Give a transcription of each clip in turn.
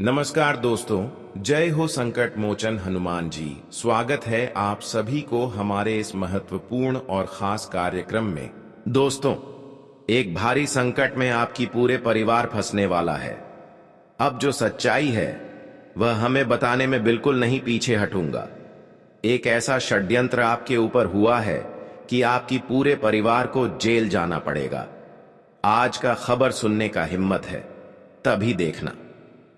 नमस्कार दोस्तों, जय हो संकट मोचन हनुमान जी। स्वागत है आप सभी को हमारे इस महत्वपूर्ण और खास कार्यक्रम में। दोस्तों, एक भारी संकट में आपकी पूरे परिवार फंसने वाला है। अब जो सच्चाई है वह हमें बताने में बिल्कुल नहीं पीछे हटूंगा। एक ऐसा षड्यंत्र आपके ऊपर हुआ है कि आपकी पूरे परिवार को जेल जाना पड़ेगा। आज का खबर सुनने का हिम्मत है तभी देखना,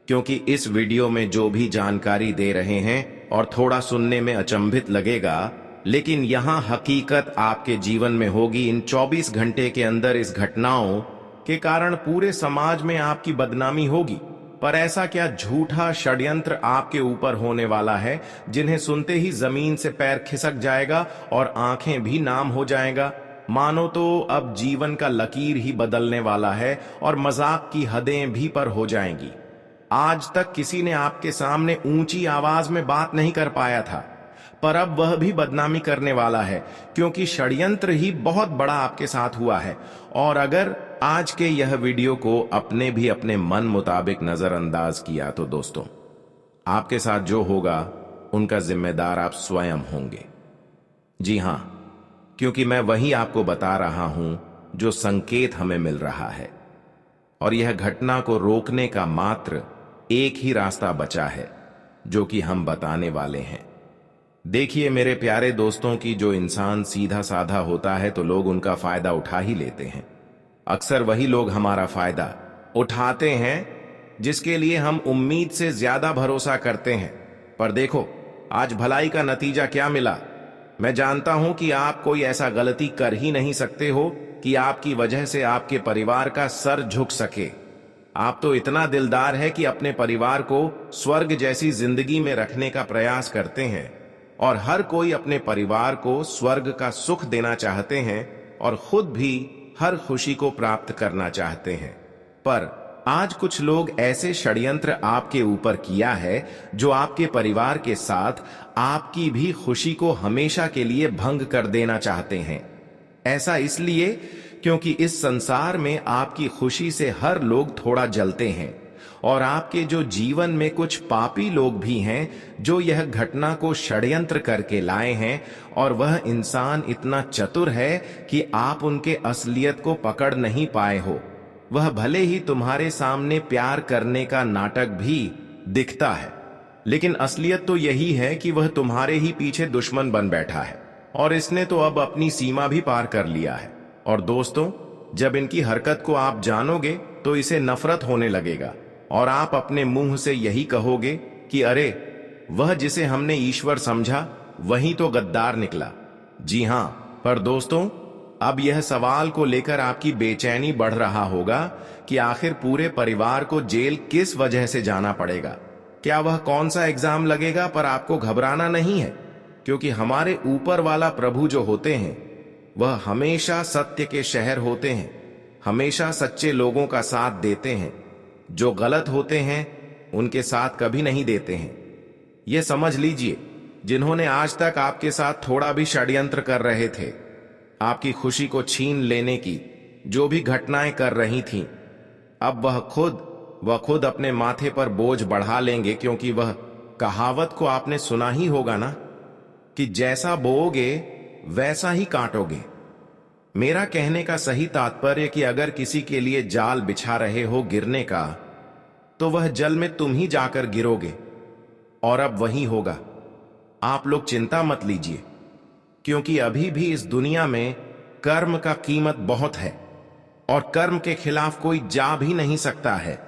क्योंकि इस वीडियो में जो भी जानकारी दे रहे हैं और थोड़ा सुनने में अचंभित लगेगा, लेकिन यहां हकीकत आपके जीवन में होगी। इन 24 घंटे के अंदर इस घटनाओं के कारण पूरे समाज में आपकी बदनामी होगी। पर ऐसा क्या झूठा षड्यंत्र आपके ऊपर होने वाला है जिन्हें सुनते ही जमीन से पैर खिसक जाएगा और आंखें भी नाम हो जाएगा। मानो तो अब जीवन का लकीर ही बदलने वाला है और मजाक की हदें भी पर हो जाएंगी। आज तक किसी ने आपके सामने ऊंची आवाज में बात नहीं कर पाया था, पर अब वह भी बदनामी करने वाला है, क्योंकि षड्यंत्र ही बहुत बड़ा आपके साथ हुआ है। और अगर आज के यह वीडियो को अपने मन मुताबिक नजरअंदाज किया तो दोस्तों, आपके साथ जो होगा उनका जिम्मेदार आप स्वयं होंगे। जी हां, क्योंकि मैं वही आपको बता रहा हूं जो संकेत हमें मिल रहा है, और यह घटना को रोकने का मात्र एक ही रास्ता बचा है, जो कि हम बताने वाले हैं। देखिए मेरे प्यारे दोस्तों, की जो इंसान सीधा साधा होता है तो लोग उनका फायदा उठा ही लेते हैं। अक्सर वही लोग हमारा फायदा उठाते हैं जिसके लिए हम उम्मीद से ज्यादा भरोसा करते हैं। पर देखो आज भलाई का नतीजा क्या मिला। मैं जानता हूं कि आप कोई ऐसा गलती कर ही नहीं सकते हो कि आपकी वजह से आपके परिवार का सर झुक सके। आप तो इतना दिलदार है कि अपने परिवार को स्वर्ग जैसी जिंदगी में रखने का प्रयास करते हैं, और हर कोई अपने परिवार को स्वर्ग का सुख देना चाहते हैं और खुद भी हर खुशी को प्राप्त करना चाहते हैं। पर आज कुछ लोग ऐसे षड्यंत्र आपके ऊपर किया है जो आपके परिवार के साथ आपकी भी खुशी को हमेशा के लिए भंग कर देना चाहते हैं। ऐसा इसलिए क्योंकि इस संसार में आपकी खुशी से हर लोग थोड़ा जलते हैं, और आपके जो जीवन में कुछ पापी लोग भी हैं जो यह घटना को षड्यंत्र करके लाए हैं, और वह इंसान इतना चतुर है कि आप उनके असलियत को पकड़ नहीं पाए हो। वह भले ही तुम्हारे सामने प्यार करने का नाटक भी दिखता है, लेकिन असलियत तो यही है कि वह तुम्हारे ही पीछे दुश्मन बन बैठा है, और इसने तो अब अपनी सीमा भी पार कर लिया है। और दोस्तों, जब इनकी हरकत को आप जानोगे तो इसे नफरत होने लगेगा, और आप अपने मुंह से यही कहोगे कि अरे, वह जिसे हमने ईश्वर समझा वही तो गद्दार निकला। जी हां, पर दोस्तों, अब यह सवाल को लेकर आपकी बेचैनी बढ़ रहा होगा कि आखिर पूरे परिवार को जेल किस वजह से जाना पड़ेगा। क्या वह कौन सा एग्जाम लगेगा? पर आपको घबराना नहीं है, क्योंकि हमारे ऊपर वाला प्रभु जो होते हैं वह हमेशा सत्य के शहर होते हैं, हमेशा सच्चे लोगों का साथ देते हैं। जो गलत होते हैं उनके साथ कभी नहीं देते हैं। यह समझ लीजिए, जिन्होंने आज तक आपके साथ थोड़ा भी षड्यंत्र कर रहे थे, आपकी खुशी को छीन लेने की जो भी घटनाएं कर रही थीं, अब वह खुद अपने माथे पर बोझ बढ़ा लेंगे, क्योंकि वह कहावत को आपने सुना ही होगा ना, कि जैसा बोओगे वैसा ही काटोगे। मेरा कहने का सही तात्पर्य कि अगर किसी के लिए जाल बिछा रहे हो गिरने का, तो वह जल में तुम ही जाकर गिरोगे, और अब वही होगा। आप लोग चिंता मत लीजिए, क्योंकि अभी भी इस दुनिया में कर्म का कीमत बहुत है, और कर्म के खिलाफ कोई जा भी नहीं सकता है।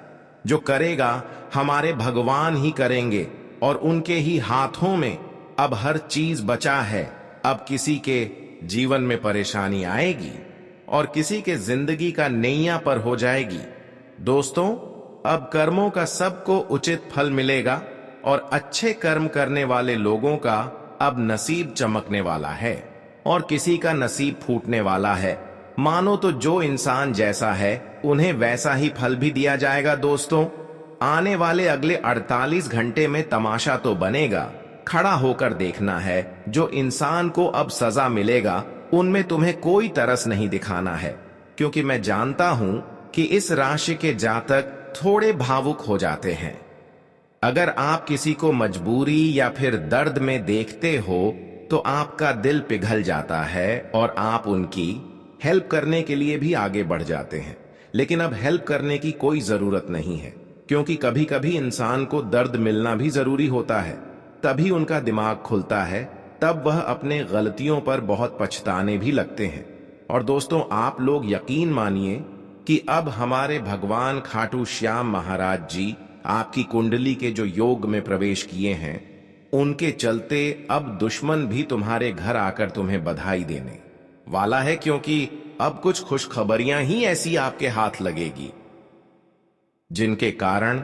जो करेगा हमारे भगवान ही करेंगे, और उनके ही हाथों में अब हर चीज बचा है। अब किसी के जीवन में परेशानी आएगी और किसी के जिंदगी का नैया पर हो जाएगी। दोस्तों, अब कर्मों का सबको उचित फल मिलेगा, और अच्छे कर्म करने वाले लोगों का अब नसीब चमकने वाला है, और किसी का नसीब फूटने वाला है। मानो तो जो इंसान जैसा है उन्हें वैसा ही फल भी दिया जाएगा। दोस्तों, आने वाले अगले 48 घंटे में तमाशा तो बनेगा। खड़ा होकर देखना है। जो इंसान को अब सजा मिलेगा उनमें तुम्हें कोई तरस नहीं दिखाना है, क्योंकि मैं जानता हूं कि इस राशि के जातक थोड़े भावुक हो जाते हैं। अगर आप किसी को मजबूरी या फिर दर्द में देखते हो तो आपका दिल पिघल जाता है और आप उनकी हेल्प करने के लिए भी आगे बढ़ जाते हैं। लेकिन अब हेल्प करने की कोई जरूरत नहीं है, क्योंकि कभी कभी इंसान को दर्द मिलना भी जरूरी होता है। तभी उनका दिमाग खुलता है, तब वह अपने गलतियों पर बहुत पछताने भी लगते हैं। और दोस्तों, आप लोग यकीन मानिए कि अब हमारे भगवान खाटू श्याम महाराज जी आपकी कुंडली के जो योग में प्रवेश किए हैं, उनके चलते अब दुश्मन भी तुम्हारे घर आकर तुम्हें बधाई देने वाला है, क्योंकि अब कुछ खुशखबरियां ही ऐसी आपके हाथ लगेगी जिनके कारण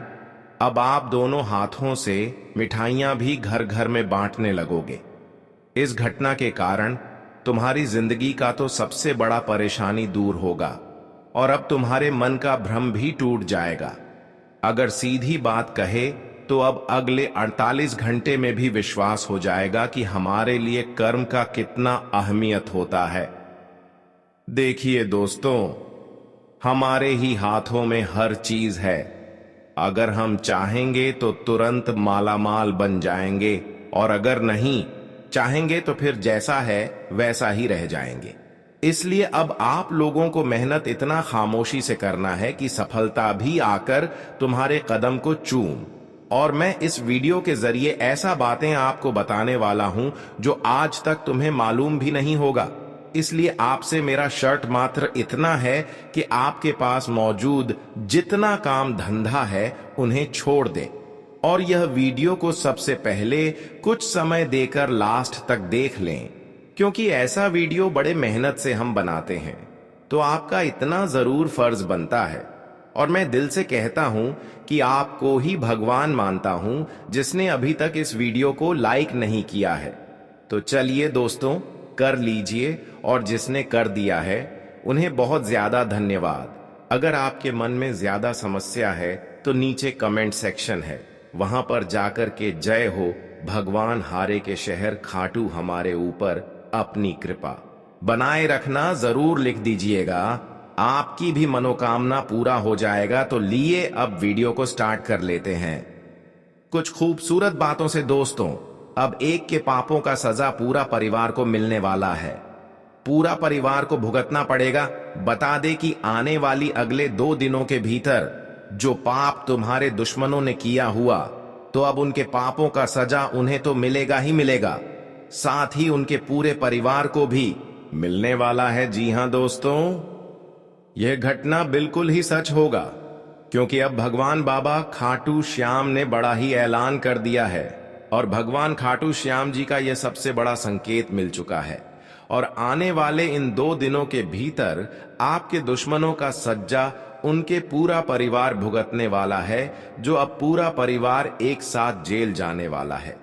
अब आप दोनों हाथों से मिठाइयां भी घर घर में बांटने लगोगे। इस घटना के कारण तुम्हारी जिंदगी का तो सबसे बड़ा परेशानी दूर होगा और अब तुम्हारे मन का भ्रम भी टूट जाएगा। अगर सीधी बात कहे तो अब अगले 48 घंटे में भी विश्वास हो जाएगा कि हमारे लिए कर्म का कितना अहमियत होता है। देखिए दोस्तों, हमारे ही हाथों में हर चीज है। अगर हम चाहेंगे तो तुरंत मालामाल बन जाएंगे, और अगर नहीं चाहेंगे तो फिर जैसा है वैसा ही रह जाएंगे। इसलिए अब आप लोगों को मेहनत इतना खामोशी से करना है कि सफलता भी आकर तुम्हारे कदम को चूम। और मैं इस वीडियो के जरिए ऐसा बातें आपको बताने वाला हूं जो आज तक तुम्हें मालूम भी नहीं होगा। इसलिए आपसे मेरा शर्त मात्र इतना है कि आपके पास मौजूद जितना काम धंधा है उन्हें छोड़ दें और यह वीडियो को सबसे पहले कुछ समय देकर लास्ट तक देख लें, क्योंकि ऐसा वीडियो बड़े मेहनत से हम बनाते हैं, तो आपका इतना जरूर फर्ज बनता है। और मैं दिल से कहता हूं कि आपको ही भगवान मानता हूं जिसने अभी तक इस वीडियो को लाइक नहीं किया है। तो चलिए दोस्तों, कर लीजिए, और जिसने कर दिया है उन्हें बहुत ज्यादा धन्यवाद। अगर आपके मन में ज्यादा समस्या है तो नीचे कमेंट सेक्शन है, वहां पर जाकर के जय हो भगवान हारे के शहर खाटू हमारे ऊपर अपनी कृपा बनाए रखना जरूर लिख दीजिएगा। आपकी भी मनोकामना पूरा हो जाएगा। तो लिए अब वीडियो को स्टार्ट कर लेते हैं कुछ खूबसूरत बातों से। दोस्तों, अब एक के पापों का सजा पूरा परिवार को मिलने वाला है। पूरा परिवार को भुगतना पड़ेगा। बता दे कि आने वाली अगले 2 दिनों के भीतर जो पाप तुम्हारे दुश्मनों ने किया हुआ, तो अब उनके पापों का सजा उन्हें तो मिलेगा ही मिलेगा, साथ ही उनके पूरे परिवार को भी मिलने वाला है। जी हां दोस्तों, यह घटना बिल्कुल ही सच होगा, क्योंकि अब भगवान बाबा खाटू श्याम ने बड़ा ही ऐलान कर दिया है और भगवान खाटू श्याम जी का यह सबसे बड़ा संकेत मिल चुका है। और आने वाले इन 2 दिनों के भीतर आपके दुश्मनों का सज्जा उनके पूरा परिवार भुगतने वाला है, जो अब पूरा परिवार एक साथ जेल जाने वाला है।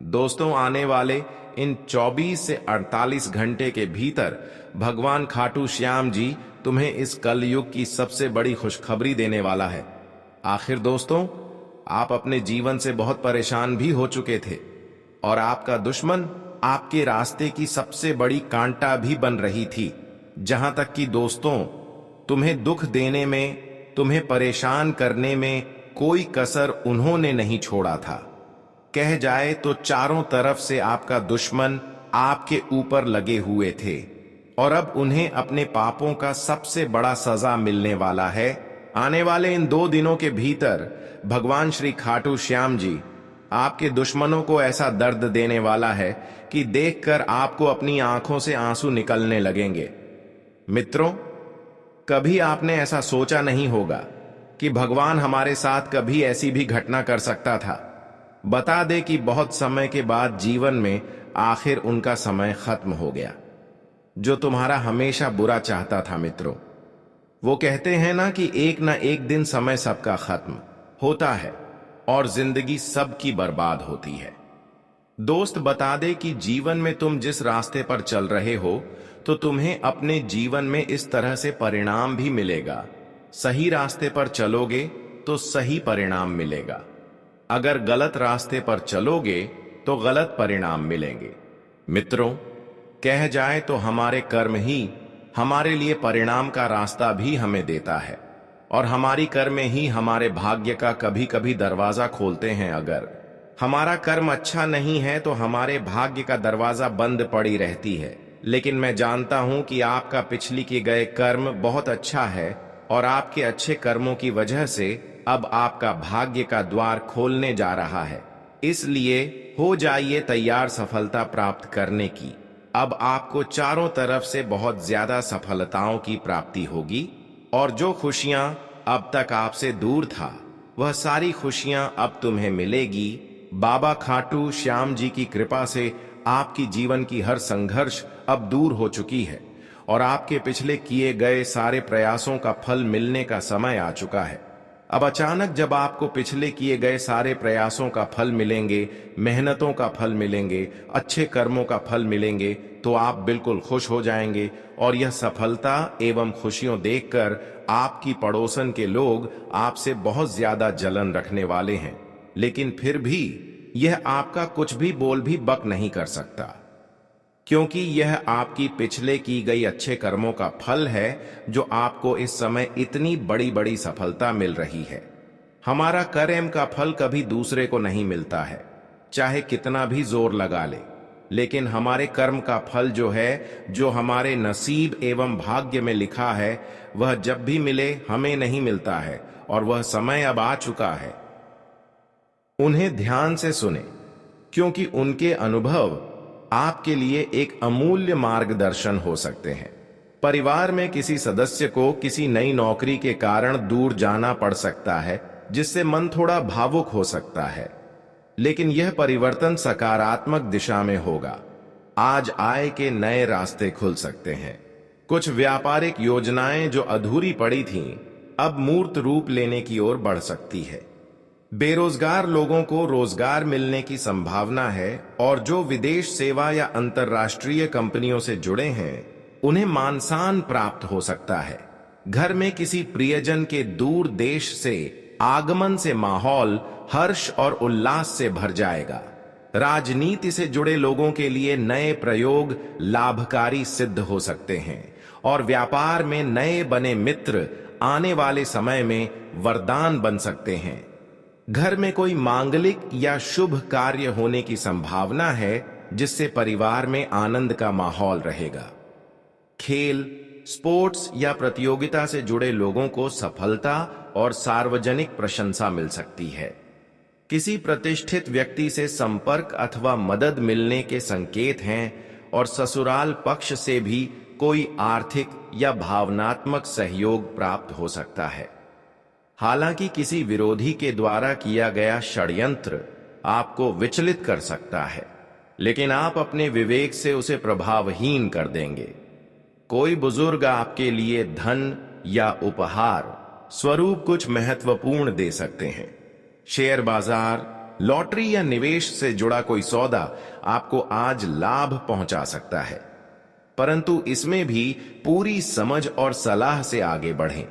दोस्तों, आने वाले इन 24 से 48 घंटे के भीतर भगवान खाटू श्याम जी तुम्हें इस कलयुग की सबसे बड़ी खुशखबरी देने वाला है। आखिर दोस्तों, आप अपने जीवन से बहुत परेशान भी हो चुके थे और आपका दुश्मन आपके रास्ते की सबसे बड़ी कांटा भी बन रही थी। जहां तक कि दोस्तों, तुम्हें दुख देने में, तुम्हें परेशान करने में कोई कसर उन्होंने नहीं छोड़ा था। कह जाए तो चारों तरफ से आपका दुश्मन आपके ऊपर लगे हुए थे और अब उन्हें अपने पापों का सबसे बड़ा सजा मिलने वाला है। आने वाले इन 2 दिनों के भीतर भगवान श्री खाटू श्याम जी आपके दुश्मनों को ऐसा दर्द देने वाला है कि देखकर आपको अपनी आंखों से आंसू निकलने लगेंगे। मित्रों, कभी आपने ऐसा सोचा नहीं होगा कि भगवान हमारे साथ कभी ऐसी भी घटना कर सकता था। बता दे कि बहुत समय के बाद जीवन में आखिर उनका समय खत्म हो गया, जो तुम्हारा हमेशा बुरा चाहता था। मित्रों, वो कहते हैं ना कि एक ना एक दिन समय सबका खत्म होता है और जिंदगी सबकी बर्बाद होती है। दोस्त, बता दे कि जीवन में तुम जिस रास्ते पर चल रहे हो, तो तुम्हें अपने जीवन में इस तरह से परिणाम भी मिलेगा। सही रास्ते पर चलोगे तो सही परिणाम मिलेगा, अगर गलत रास्ते पर चलोगे तो गलत परिणाम मिलेंगे। मित्रों, कह जाए तो हमारे कर्म ही हमारे लिए परिणाम का रास्ता भी हमें देता है। और हमारी कर्म ही हमारे भाग्य का कभी कभी दरवाजा खोलते हैं। अगर हमारा कर्म अच्छा नहीं है तो हमारे भाग्य का दरवाजा बंद पड़ी रहती है। लेकिन मैं जानता हूं कि आपका पिछली के गए कर्म बहुत अच्छा है और आपके अच्छे कर्मों की वजह से अब आपका भाग्य का द्वार खोलने जा रहा है। इसलिए हो जाइए तैयार सफलता प्राप्त करने की। अब आपको चारों तरफ से बहुत ज्यादा सफलताओं की प्राप्ति होगी और जो खुशियां अब तक आपसे दूर था वह सारी खुशियां अब तुम्हें मिलेगी। बाबा खाटू श्याम जी की कृपा से आपकी जीवन की हर संघर्ष अब दूर हो चुकी है और आपके पिछले किए गए सारे प्रयासों का फल मिलने का समय आ चुका है। अब अचानक जब आपको पिछले किए गए सारे प्रयासों का फल मिलेंगे, मेहनतों का फल मिलेंगे, अच्छे कर्मों का फल मिलेंगे, तो आप बिल्कुल खुश हो जाएंगे और यह सफलता एवं खुशियों देखकर आपकी पड़ोसन के लोग आपसे बहुत ज्यादा जलन रखने वाले हैं। लेकिन फिर भी यह आपका कुछ भी बोल भी बक नहीं कर सकता, क्योंकि यह आपकी पिछले की गई अच्छे कर्मों का फल है जो आपको इस समय इतनी बड़ी बड़ी सफलता मिल रही है। हमारा कर्म का फल कभी दूसरे को नहीं मिलता है, चाहे कितना भी जोर लगा ले। लेकिन हमारे कर्म का फल जो है, जो हमारे नसीब एवं भाग्य में लिखा है, वह जब भी मिले हमें नहीं मिलता है और वह समय अब आ चुका है। उन्हें ध्यान से सुने, क्योंकि उनके अनुभव आपके लिए एक अमूल्य मार्गदर्शन हो सकते हैं। परिवार में किसी सदस्य को किसी नई नौकरी के कारण दूर जाना पड़ सकता है, जिससे मन थोड़ा भावुक हो सकता है, लेकिन यह परिवर्तन सकारात्मक दिशा में होगा। आज आय के नए रास्ते खुल सकते हैं। कुछ व्यापारिक योजनाएं जो अधूरी पड़ी थीं, अब मूर्त रूप लेने की ओर बढ़ सकती है। बेरोजगार लोगों को रोजगार मिलने की संभावना है और जो विदेश सेवा या अंतर्राष्ट्रीय कंपनियों से जुड़े हैं, उन्हें मानसान प्राप्त हो सकता है। घर में किसी प्रियजन के दूर देश से आगमन से माहौल हर्ष और उल्लास से भर जाएगा। राजनीति से जुड़े लोगों के लिए नए प्रयोग लाभकारी सिद्ध हो सकते हैं और व्यापार में नए बने मित्र आने वाले समय में वरदान बन सकते हैं। घर में कोई मांगलिक या शुभ कार्य होने की संभावना है, जिससे परिवार में आनंद का माहौल रहेगा। खेल, स्पोर्ट्स या प्रतियोगिता से जुड़े लोगों को सफलता और सार्वजनिक प्रशंसा मिल सकती है। किसी प्रतिष्ठित व्यक्ति से संपर्क अथवा मदद मिलने के संकेत हैं और ससुराल पक्ष से भी कोई आर्थिक या भावनात्मक सहयोग प्राप्त हो सकता है। हालांकि किसी विरोधी के द्वारा किया गया षड्यंत्र आपको विचलित कर सकता है, लेकिन आप अपने विवेक से उसे प्रभावहीन कर देंगे। कोई बुजुर्ग आपके लिए धन या उपहार स्वरूप कुछ महत्वपूर्ण दे सकते हैं। शेयर बाजार, लॉटरी या निवेश से जुड़ा कोई सौदा आपको आज लाभ पहुंचा सकता है, परंतु इसमें भी पूरी समझ और सलाह से आगे बढ़ें।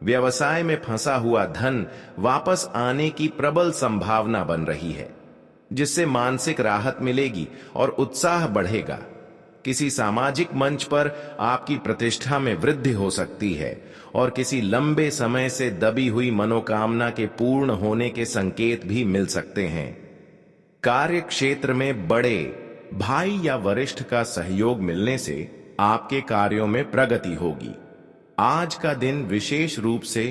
व्यवसाय में फंसा हुआ धन वापस आने की प्रबल संभावना बन रही है, जिससे मानसिक राहत मिलेगी और उत्साह बढ़ेगा। किसी सामाजिक मंच पर आपकी प्रतिष्ठा में वृद्धि हो सकती है और किसी लंबे समय से दबी हुई मनोकामना के पूर्ण होने के संकेत भी मिल सकते हैं। कार्य क्षेत्र में बड़े भाई या वरिष्ठ का सहयोग मिलने से आपके कार्यों में प्रगति होगी। आज का दिन विशेष रूप से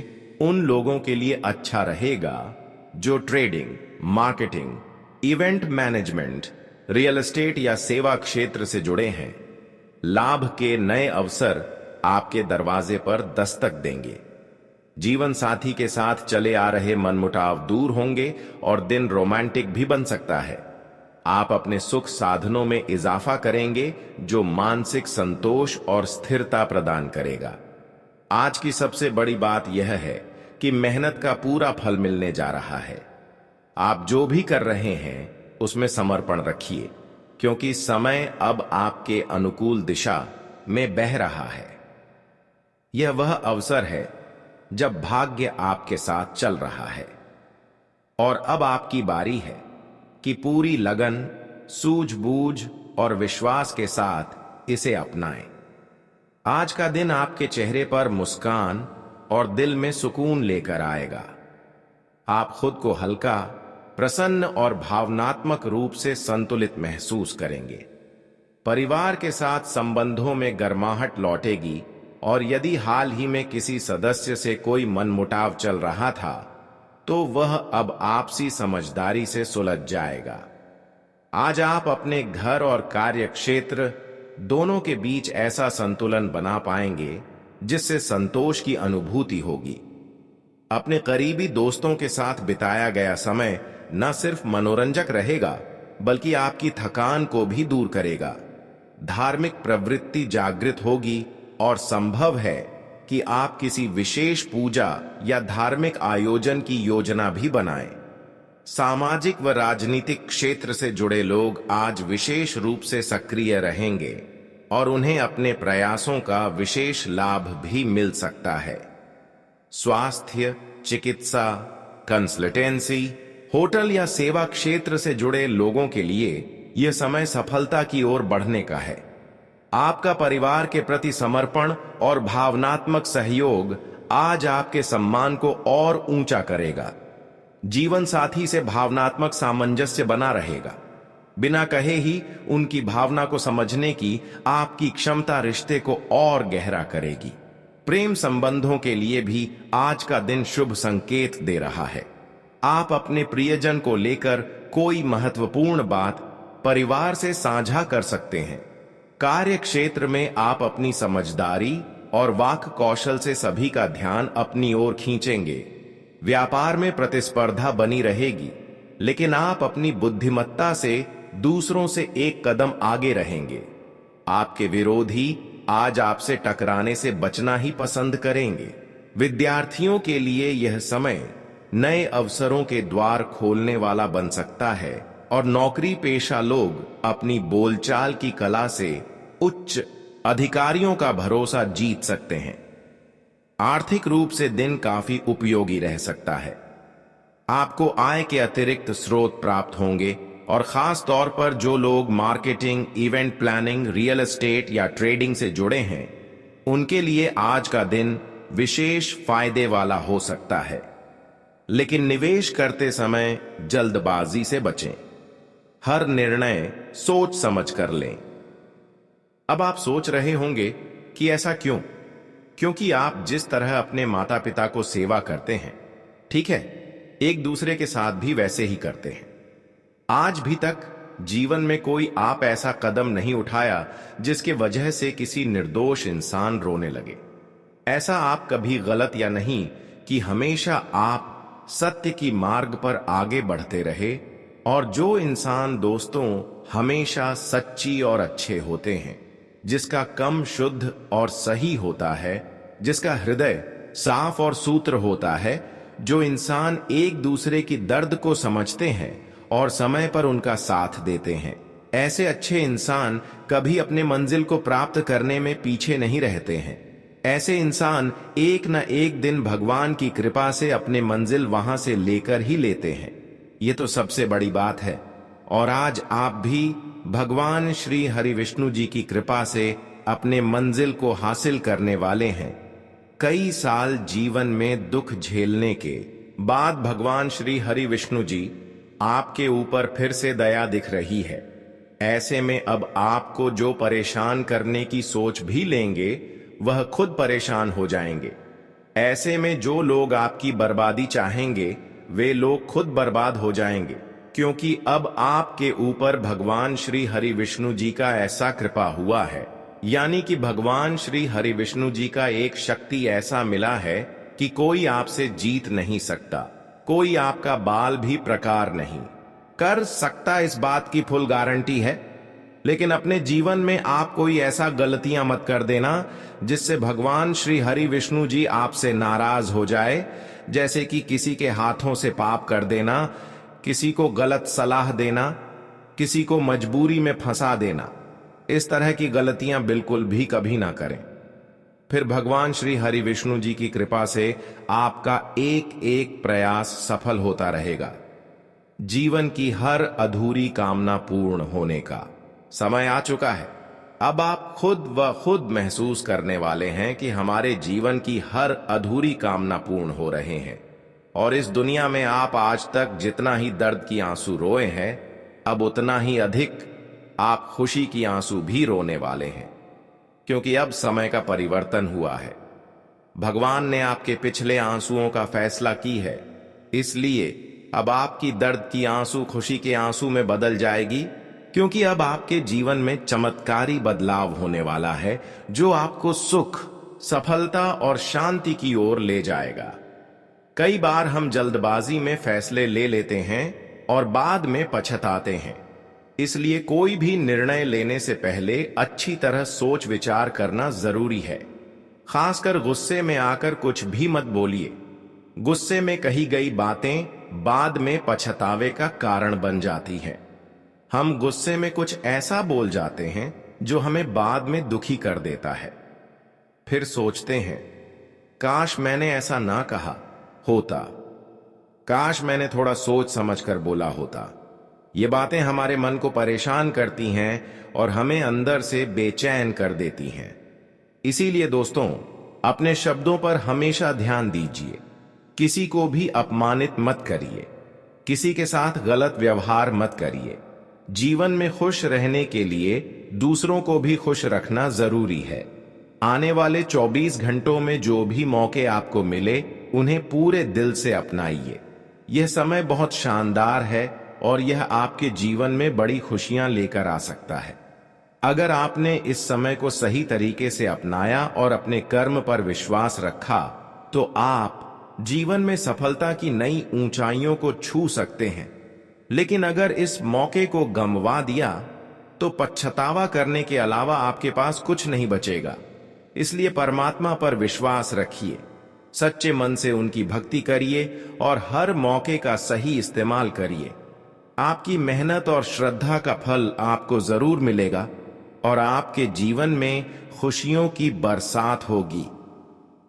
उन लोगों के लिए अच्छा रहेगा जो trading, marketing, event management, real estate या सेवा क्षेत्र से जुड़े हैं। लाभ के नए अवसर आपके दरवाजे पर दस्तक देंगे। जीवन साथी के साथ चले आ रहे मनमुटाव दूर होंगे और दिन रोमांटिक भी बन सकता है। आप अपने सुख साधनों में इजाफा करेंगे, जो मानसिक संतोष और स्थिरता प्रदान करेगा। आज की सबसे बड़ी बात यह है कि मेहनत का पूरा फल मिलने जा रहा है। आप जो भी कर रहे हैं उसमें समर्पण रखिए, क्योंकि समय अब आपके अनुकूल दिशा में बह रहा है। यह वह अवसर है जब भाग्य आपके साथ चल रहा है और अब आपकी बारी है कि पूरी लगन, सूझबूझ और विश्वास के साथ इसे अपनाएं। आज का दिन आपके चेहरे पर मुस्कान और दिल में सुकून लेकर आएगा। आप खुद को हल्का, प्रसन्न और भावनात्मक रूप से संतुलित महसूस करेंगे। परिवार के साथ संबंधों में गर्माहट लौटेगी और यदि हाल ही में किसी सदस्य से कोई मनमुटाव चल रहा था तो वह अब आपसी समझदारी से सुलझ जाएगा। आज आप अपने घर और कार्य क्षेत्र दोनों के बीच ऐसा संतुलन बना पाएंगे जिससे संतोष की अनुभूति होगी। अपने करीबी दोस्तों के साथ बिताया गया समय न सिर्फ मनोरंजक रहेगा बल्कि आपकी थकान को भी दूर करेगा। धार्मिक प्रवृत्ति जागृत होगी और संभव है कि आप किसी विशेष पूजा या धार्मिक आयोजन की योजना भी बनाएं। सामाजिक व राजनीतिक क्षेत्र से जुड़े लोग आज विशेष रूप से सक्रिय रहेंगे और उन्हें अपने प्रयासों का विशेष लाभ भी मिल सकता है। स्वास्थ्य, चिकित्सा, कंसल्टेंसी, होटल या सेवा क्षेत्र से जुड़े लोगों के लिए यह समय सफलता की ओर बढ़ने का है। आपका परिवार के प्रति समर्पण और भावनात्मक सहयोग आज आपके सम्मान को और ऊंचा करेगा। जीवन साथी से भावनात्मक सामंजस्य बना रहेगा। बिना कहे ही उनकी भावना को समझने की आपकी क्षमता रिश्ते को और गहरा करेगी। प्रेम संबंधों के लिए भी आज का दिन शुभ संकेत दे रहा है। आप अपने प्रियजन को लेकर कोई महत्वपूर्ण बात परिवार से साझा कर सकते हैं। कार्य क्षेत्र में आप अपनी समझदारी और वाक कौशल से सभी का ध्यान अपनी ओर खींचेंगे। व्यापार में प्रतिस्पर्धा बनी रहेगी, लेकिन आप अपनी बुद्धिमत्ता से दूसरों से एक कदम आगे रहेंगे। आपके विरोधी आज आपसे टकराने से बचना ही पसंद करेंगे। विद्यार्थियों के लिए यह समय नए अवसरों के द्वार खोलने वाला बन सकता है और नौकरी पेशा लोग अपनी बोलचाल की कला से उच्च अधिकारियों का भरोसा जीत सकते हैं। आर्थिक रूप से दिन काफी उपयोगी रह सकता है। आपको आय के अतिरिक्त स्रोत प्राप्त होंगे और खास तौर पर जो लोग marketing, event planning, real estate या ट्रेडिंग से जुड़े हैं, उनके लिए आज का दिन विशेष फायदे वाला हो सकता है। लेकिन निवेश करते समय जल्दबाजी से बचें। हर निर्णय सोच समझ कर लें। अब आप सोच रहे होंगे कि ऐसा क्यों? क्योंकि आप जिस तरह अपने माता पिता को सेवा करते हैं, ठीक है, एक दूसरे के साथ भी वैसे ही करते हैं। आज भी तक जीवन में कोई आप ऐसा कदम नहीं उठाया जिसके वजह से किसी निर्दोष इंसान रोने लगे। ऐसा आप कभी गलत या नहीं कि हमेशा आप सत्य की मार्ग पर आगे बढ़ते रहे और जो इंसान दोस्तों हमेशा सच्ची और अच्छे होते हैं, जिसका कम शुद्ध और सही होता है, जिसका हृदय साफ और सूत्र होता है, जो इंसान एक दूसरे की दर्द को समझते हैं और समय पर उनका साथ देते हैं, ऐसे अच्छे इंसान कभी अपने मंजिल को प्राप्त करने में पीछे नहीं रहते हैं। ऐसे इंसान एक न एक दिन भगवान की कृपा से अपने मंजिल वहां से लेकर ही लेते हैं। ये तो सबसे बड़ी बात है। और आज आप भी भगवान श्री हरि विष्णु जी की कृपा से अपने मंजिल को हासिल करने वाले हैं। कई साल जीवन में दुख झेलने के बाद भगवान श्री हरि विष्णु जी आपके ऊपर फिर से दया दिख रही है। ऐसे में अब आपको जो परेशान करने की सोच भी लेंगे वह खुद परेशान हो जाएंगे। ऐसे में जो लोग आपकी बर्बादी चाहेंगे वे लोग खुद बर्बाद हो जाएंगे, क्योंकि अब आपके ऊपर भगवान श्री हरि विष्णु जी का ऐसा कृपा हुआ है, यानी कि भगवान श्री हरि विष्णु जी का एक शक्ति ऐसा मिला है कि कोई आपसे जीत नहीं सकता, कोई आपका बाल भी प्रकार नहीं कर सकता। इस बात की फुल गारंटी है। लेकिन अपने जीवन में आप कोई ऐसा गलतियां मत कर देना जिससे भगवान श्री हरि विष्णु जी आपसे नाराज हो जाए, जैसे कि किसी के हाथों से पाप कर देना, किसी को गलत सलाह देना, किसी को मजबूरी में फंसा देना। इस तरह की गलतियां बिल्कुल भी कभी ना करें। फिर भगवान श्री हरि विष्णु जी की कृपा से आपका एक एक प्रयास सफल होता रहेगा। जीवन की हर अधूरी कामना पूर्ण होने का समय आ चुका है। अब आप खुद व खुद महसूस करने वाले हैं कि हमारे जीवन की हर अधूरी कामना पूर्ण हो रहे हैं। और इस दुनिया में आप आज तक जितना ही दर्द की आंसू रोए हैं, अब उतना ही अधिक आप खुशी की आंसू भी रोने वाले हैं, क्योंकि अब समय का परिवर्तन हुआ है। भगवान ने आपके पिछले आंसुओं का फैसला की है, इसलिए अब आपकी दर्द की आंसू खुशी के आंसू में बदल जाएगी, क्योंकि अब आपके जीवन में चमत्कारी बदलाव होने वाला है, जो आपको सुख, सफलता और शांति की ओर ले जाएगा। कई बार हम जल्दबाजी में फैसले ले लेते हैं और बाद में पछताते हैं, इसलिए कोई भी निर्णय लेने से पहले अच्छी तरह सोच विचार करना जरूरी है। खासकर गुस्से में आकर कुछ भी मत बोलिए। गुस्से में कही गई बातें बाद में पछतावे का कारण बन जाती हैं। हम गुस्से में कुछ ऐसा बोल जाते हैं जो हमें बाद में दुखी कर देता है। फिर सोचते हैं, काश मैंने ऐसा ना कहा होता, काश मैंने थोड़ा सोच समझकर बोला होता। ये बातें हमारे मन को परेशान करती हैं और हमें अंदर से बेचैन कर देती हैं। इसीलिए दोस्तों, अपने शब्दों पर हमेशा ध्यान दीजिए। किसी को भी अपमानित मत करिए, किसी के साथ गलत व्यवहार मत करिए। जीवन में खुश रहने के लिए दूसरों को भी खुश रखना जरूरी है। आने वाले 24 घंटों में जो भी मौके आपको मिले, उन्हें पूरे दिल से अपनाइए। यह समय बहुत शानदार है और यह आपके जीवन में बड़ी खुशियां लेकर आ सकता है। अगर आपने इस समय को सही तरीके से अपनाया और अपने कर्म पर विश्वास रखा, तो आप जीवन में सफलता की नई ऊंचाइयों को छू सकते हैं। लेकिन अगर इस मौके को गंवा दिया, तो पछतावा करने के अलावा आपके पास कुछ नहीं बचेगा। इसलिए परमात्मा पर विश्वास रखिए, सच्चे मन से उनकी भक्ति करिए और हर मौके का सही इस्तेमाल करिए। आपकी मेहनत और श्रद्धा का फल आपको जरूर मिलेगा और आपके जीवन में खुशियों की बरसात होगी।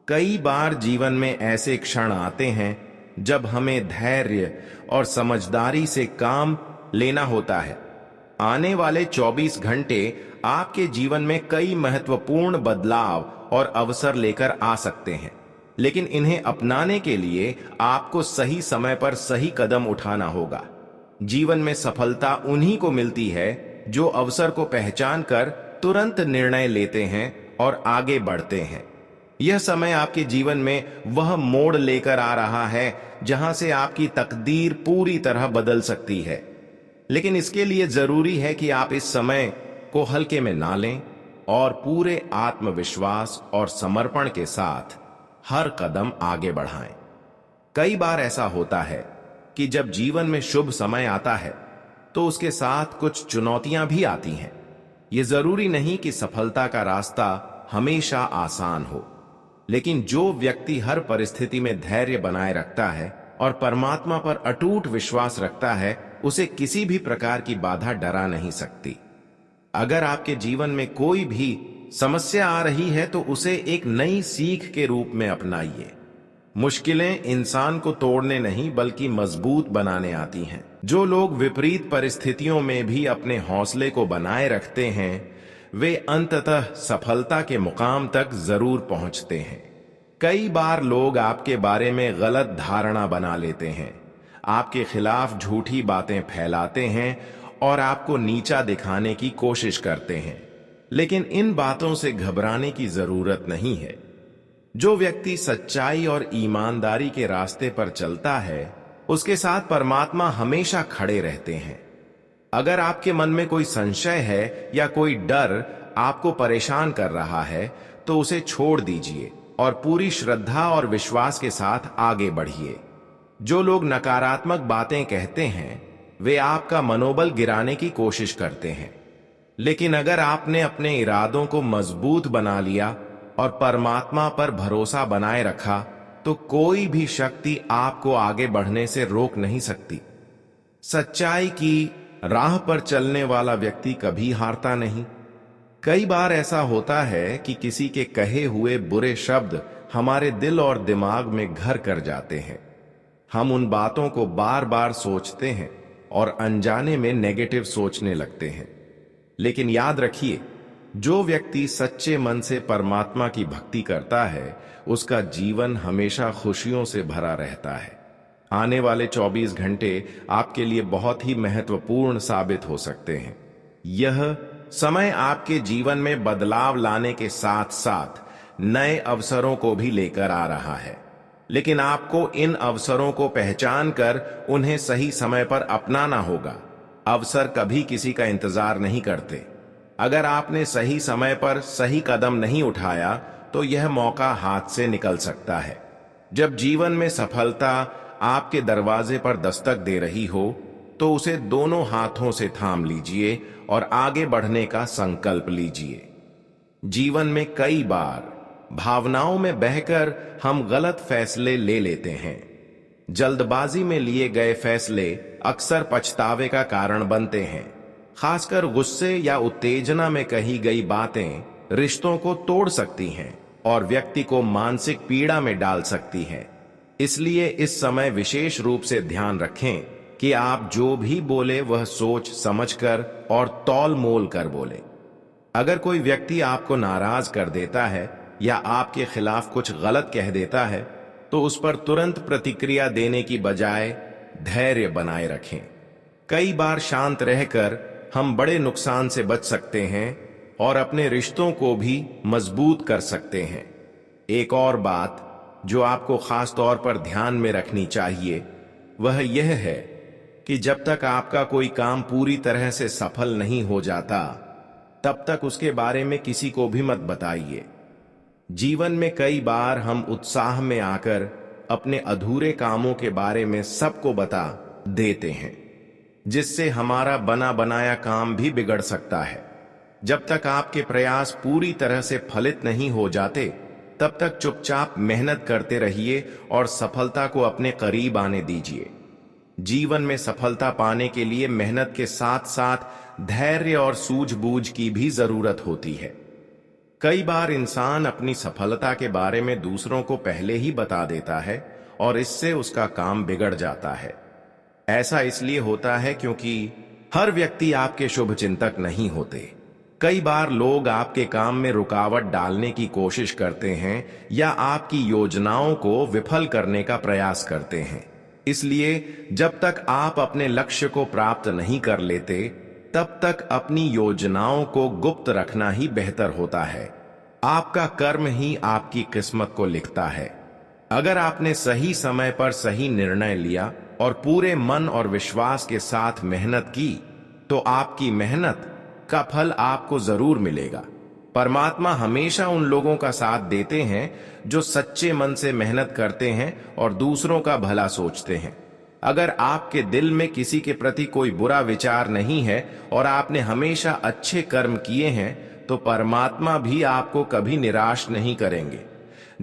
कई बार जीवन में ऐसे क्षण आते हैं जब हमें धैर्य और समझदारी से काम लेना होता है। आने वाले 24 घंटे आपके जीवन में कई महत्वपूर्ण बदलाव और अवसर लेकर आ सकते हैं, लेकिन इन्हें अपनाने के लिए आपको सही समय पर सही कदम उठाना होगा। जीवन में सफलता उन्हीं को मिलती है जो अवसर को पहचान कर तुरंत निर्णय लेते हैं और आगे बढ़ते हैं। यह समय आपके जीवन में वह मोड़ लेकर आ रहा है जहां से आपकी तकदीर पूरी तरह बदल सकती है। लेकिन इसके लिए जरूरी है कि आप इस समय को हल्के में ना लें और पूरे आत्मविश्वास और समर्पण के साथ हर कदम आगे बढ़ाएं। कई बार ऐसा होता है कि जब जीवन में शुभ समय आता है, तो उसके साथ कुछ चुनौतियां भी आती हैं। यह जरूरी नहीं कि सफलता का रास्ता हमेशा आसान हो, लेकिन जो व्यक्ति हर परिस्थिति में धैर्य बनाए रखता है और परमात्मा पर अटूट विश्वास रखता है, उसे किसी भी प्रकार की बाधा डरा नहीं सकती। अगर आपके जीवन में कोई भी समस्या आ रही है, तो उसे एक नई सीख के रूप में अपनाइए। मुश्किलें इंसान को तोड़ने नहीं बल्कि मजबूत बनाने आती हैं। जो लोग विपरीत परिस्थितियों में भी अपने हौसले को बनाए रखते हैं, वे अंततः सफलता के मुकाम तक जरूर पहुंचते हैं। कई बार लोग आपके बारे में गलत धारणा बना लेते हैं, आपके खिलाफ झूठी बातें फैलाते हैं और आपको नीचा दिखाने की कोशिश करते हैं। लेकिन इन बातों से घबराने की जरूरत नहीं है। जो व्यक्ति सच्चाई और ईमानदारी के रास्ते पर चलता है, उसके साथ परमात्मा हमेशा खड़े रहते हैं। अगर आपके मन में कोई संशय है या कोई डर आपको परेशान कर रहा है, तो उसे छोड़ दीजिए और पूरी श्रद्धा और विश्वास के साथ आगे बढ़िए। जो लोग नकारात्मक बातें कहते हैं, वे आपका मनोबल गिराने की कोशिश करते हैं। लेकिन अगर आपने अपने इरादों को मजबूत बना लिया और परमात्मा पर भरोसा बनाए रखा, तो कोई भी शक्ति आपको आगे बढ़ने से रोक नहीं सकती। सच्चाई की राह पर चलने वाला व्यक्ति कभी हारता नहीं। कई बार ऐसा होता है कि किसी के कहे हुए बुरे शब्द हमारे दिल और दिमाग में घर कर जाते हैं। हम उन बातों को बार बार सोचते हैं और अनजाने में नेगेटिव सोचने लगते हैं। लेकिन याद रखिए, जो व्यक्ति सच्चे मन से परमात्मा की भक्ति करता है, उसका जीवन हमेशा खुशियों से भरा रहता है। आने वाले 24 घंटे आपके लिए बहुत ही महत्वपूर्ण साबित हो सकते हैं। यह समय आपके जीवन में बदलाव लाने के साथ साथ नए अवसरों को भी लेकर आ रहा है, लेकिन आपको इन अवसरों को पहचान कर उन्हें सही समय पर अपनाना होगा। अवसर कभी किसी का इंतजार नहीं करते। अगर आपने सही समय पर सही कदम नहीं उठाया तो यह मौका हाथ से निकल सकता है। जब जीवन में सफलता आपके दरवाजे पर दस्तक दे रही हो तो उसे दोनों हाथों से थाम लीजिए और आगे बढ़ने का संकल्प लीजिए। जीवन में कई बार भावनाओं में बहकर हम गलत फैसले ले लेते हैं। जल्दबाजी में लिए गए फैसले अक्सर पछतावे का कारण बनते हैं। खासकर गुस्से या उत्तेजना में कही गई बातें रिश्तों को तोड़ सकती हैं और व्यक्ति को मानसिक पीड़ा में डाल सकती हैं। इसलिए इस समय विशेष रूप से ध्यान रखें कि आप जो भी बोले वह सोच समझकर और तौल मोल कर बोले। अगर कोई व्यक्ति आपको नाराज कर देता है या आपके खिलाफ कुछ गलत कह देता है तो उस पर तुरंत प्रतिक्रिया देने की बजाय धैर्य बनाए रखें। कई बार शांत रहकर हम बड़े नुकसान से बच सकते हैं और अपने रिश्तों को भी मजबूत कर सकते हैं। एक और बात जो आपको खास तौर पर ध्यान में रखनी चाहिए वह यह है कि जब तक आपका कोई काम पूरी तरह से सफल नहीं हो जाता तब तक उसके बारे में किसी को भी मत बताइए। जीवन में कई बार हम उत्साह में आकर अपने अधूरे कामों के बारे में सबको बता देते हैं, जिससे हमारा बना बनाया काम भी बिगड़ सकता है। जब तक आपके प्रयास पूरी तरह से फलित नहीं हो जाते तब तक चुपचाप मेहनत करते रहिए और सफलता को अपने करीब आने दीजिए। जीवन में सफलता पाने के लिए मेहनत के साथ साथ धैर्य और सूझबूझ की भी जरूरत होती है। कई बार इंसान अपनी सफलता के बारे में दूसरों को पहले ही बता देता है और इससे उसका काम बिगड़ जाता है। ऐसा इसलिए होता है क्योंकि हर व्यक्ति आपके शुभ चिंतक नहीं होते। कई बार लोग आपके काम में रुकावट डालने की कोशिश करते हैं या आपकी योजनाओं को विफल करने का प्रयास करते हैं। इसलिए जब तक आप अपने लक्ष्य को प्राप्त नहीं कर लेते तब तक अपनी योजनाओं को गुप्त रखना ही बेहतर होता है। आपका कर्म ही आपकी किस्मत को लिखता है। अगर आपने सही समय पर सही निर्णय लिया और पूरे मन और विश्वास के साथ मेहनत की तो आपकी मेहनत का फल आपको जरूर मिलेगा। परमात्मा हमेशा उन लोगों का साथ देते हैं जो सच्चे मन से मेहनत करते हैं और दूसरों का भला सोचते हैं। अगर आपके दिल में किसी के प्रति कोई बुरा विचार नहीं है और आपने हमेशा अच्छे कर्म किए हैं तो परमात्मा भी आपको कभी निराश नहीं करेंगे।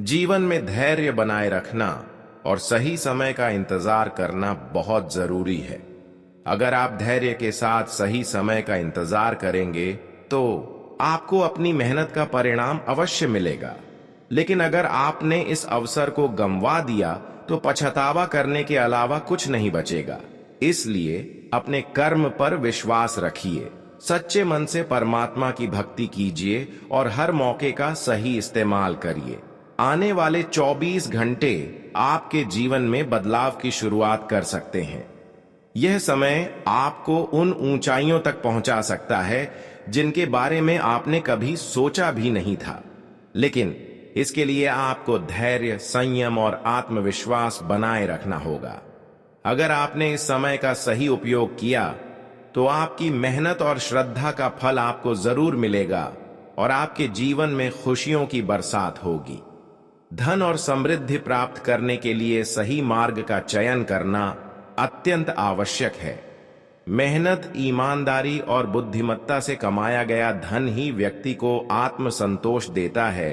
जीवन में धैर्य बनाए रखना और सही समय का इंतजार करना बहुत जरूरी है। अगर आप धैर्य के साथ सही समय का इंतजार करेंगे तो आपको अपनी मेहनत का परिणाम अवश्य मिलेगा। लेकिन अगर आपने इस अवसर को गंवा दिया तो पछतावा करने के अलावा कुछ नहीं बचेगा। इसलिए अपने कर्म पर विश्वास रखिए, सच्चे मन से परमात्मा की भक्ति कीजिए और हर मौके का सही इस्तेमाल करिए। आने वाले 24 घंटे आपके जीवन में बदलाव की शुरुआत कर सकते हैं। यह समय आपको उन ऊंचाइयों तक पहुंचा सकता है जिनके बारे में आपने कभी सोचा भी नहीं था। लेकिन इसके लिए आपको धैर्य, संयम और आत्मविश्वास बनाए रखना होगा। अगर आपने इस समय का सही उपयोग किया तो आपकी मेहनत और श्रद्धा का फल आपको जरूर मिलेगा और आपके जीवन में खुशियों की बरसात होगी। धन और समृद्धि प्राप्त करने के लिए सही मार्ग का चयन करना अत्यंत आवश्यक है। मेहनत, ईमानदारी और बुद्धिमत्ता से कमाया गया धन ही व्यक्ति को आत्मसंतोष देता है